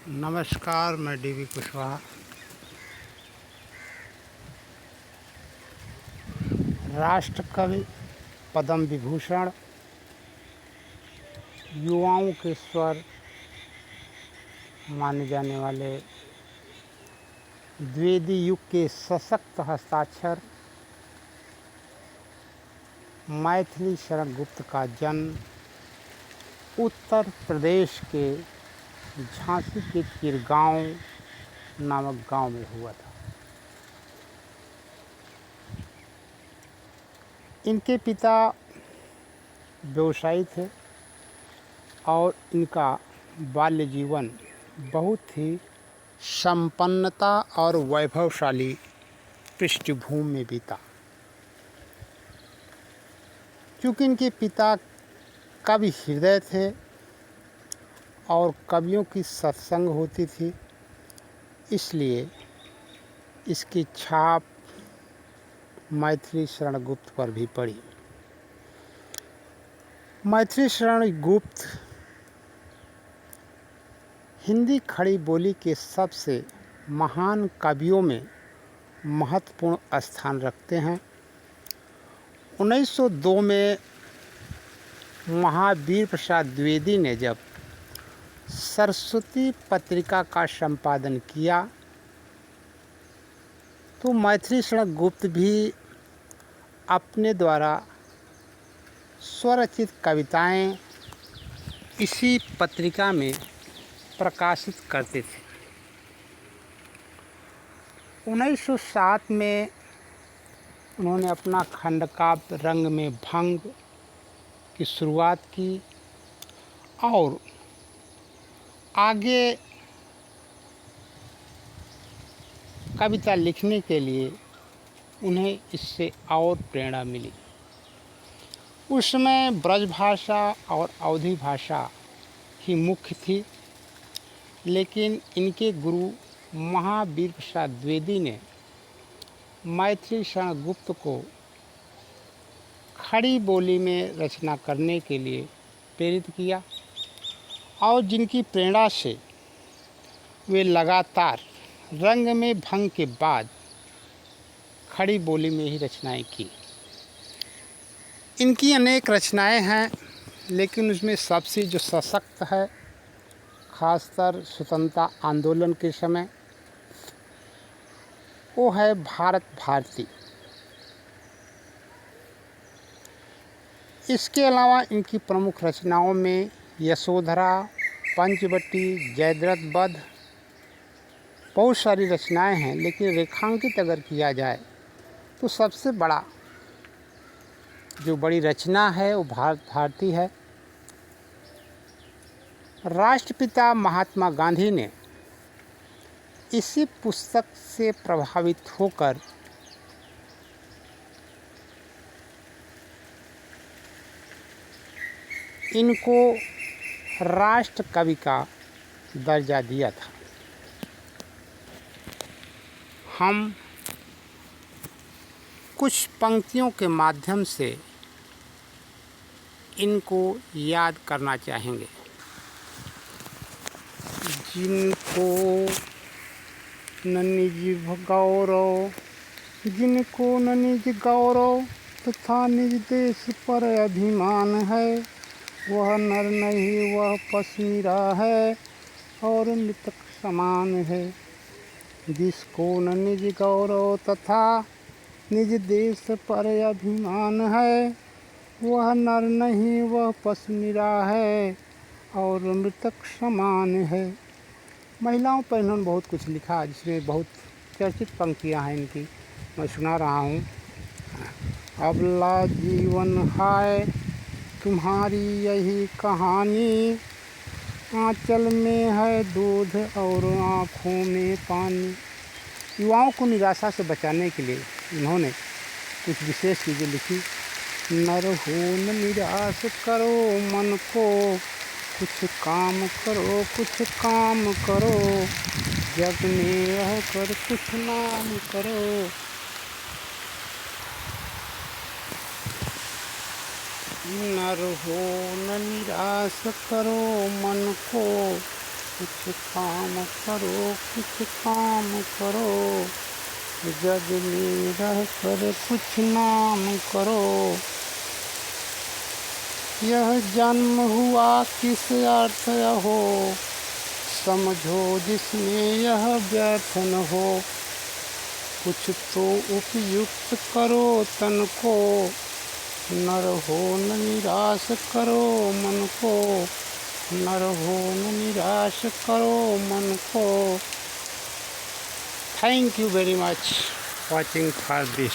नमस्कार, मैं डीवी कुशवाहा। राष्ट्रकवि, पद्म विभूषण, युवाओं के स्वर माने जाने वाले द्विवेदी युग के सशक्त हस्ताक्षर मैथिली शरण गुप्त का जन्म उत्तर प्रदेश के झांसी के चिरगांव नामक गांव में हुआ था। इनके पिता व्यवसायी थे और इनका बाल्य जीवन बहुत ही संपन्नता और वैभवशाली पृष्ठभूमि में बीता। क्योंकि इनके पिता कवि हृदय थे और कवियों की सत्संग होती थी, इसलिए इसकी छाप मैथिली शरण गुप्त पर भी पड़ी। मैथिली शरण गुप्त हिंदी खड़ी बोली के सबसे महान कवियों में महत्वपूर्ण स्थान रखते हैं। 1902 में महावीर प्रसाद द्विवेदी ने जब सरस्वती पत्रिका का संपादन किया तो मैथिली शरण गुप्त भी अपने द्वारा स्वरचित कविताएं इसी पत्रिका में प्रकाशित करते थे। 1907 में उन्होंने अपना खंडकाव्य रंग में भंग की शुरुआत की और आगे कविता लिखने के लिए उन्हें इससे और प्रेरणा मिली। उस समय ब्रज भाषा और अवधी भाषा ही मुख्य थी, लेकिन इनके गुरु महावीर प्रसाद द्विवेदी ने मैथिली शरण गुप्त को खड़ी बोली में रचना करने के लिए प्रेरित किया और जिनकी प्रेरणा से वे लगातार रंग में भंग के बाद खड़ी बोली में ही रचनाएं की। इनकी अनेक रचनाएं हैं, लेकिन उसमें सबसे जो सशक्त है, खासकर स्वतंत्रता आंदोलन के समय, वो है भारत भारती। इसके अलावा इनकी प्रमुख रचनाओं में यशोधरा, पंचवटी, जयद्रथ वध बहुत सारी रचनाएं हैं, लेकिन रेखांकित अगर किया जाए तो सबसे बड़ा जो बड़ी रचना है वो भारत भारती है। राष्ट्रपिता महात्मा गांधी ने इसी पुस्तक से प्रभावित होकर इनको राष्ट्र कवि का दर्जा दिया था। हम कुछ पंक्तियों के माध्यम से इनको याद करना चाहेंगे। जिनको न निज गौरव, जिनको न निज गौरव तथा निज देश पर अभिमान है, वह नर नहीं वह पसमीरा है और मृतक समान है। जिसको न निज गौरव तथा निज देश पर अभिमान है, वह नर नहीं वह पसमीरा है और मृतक समान है। महिलाओं पर इन्होंने बहुत कुछ लिखा, जिसमें बहुत चर्चित पंक्तियाँ हैं इनकी, मैं सुना रहा हूँ। अबला जीवन हाय तुम्हारी यही कहानी, आंचल में है दूध और आँखों में पानी। युवाओं को निराशा से बचाने के लिए इन्होंने कुछ विशेष चीज़ें लिखी। नर हो न निराश करो मन को, कुछ काम करो कुछ काम करो, जग में रह कर कुछ नाम करो। नर हो न निराश करो मन को, कुछ काम करो, कुछ काम करो, जग में रह कर कुछ नाम करो। यह जन्म हुआ किस अर्थ हो, समझो जिसमें यह व्यर्थ न हो। कुछ तो उपयुक्त करो तन को, न रहो न निराश करो मन को, न रहो न निराश करो मन को। Thank you very much watching for this.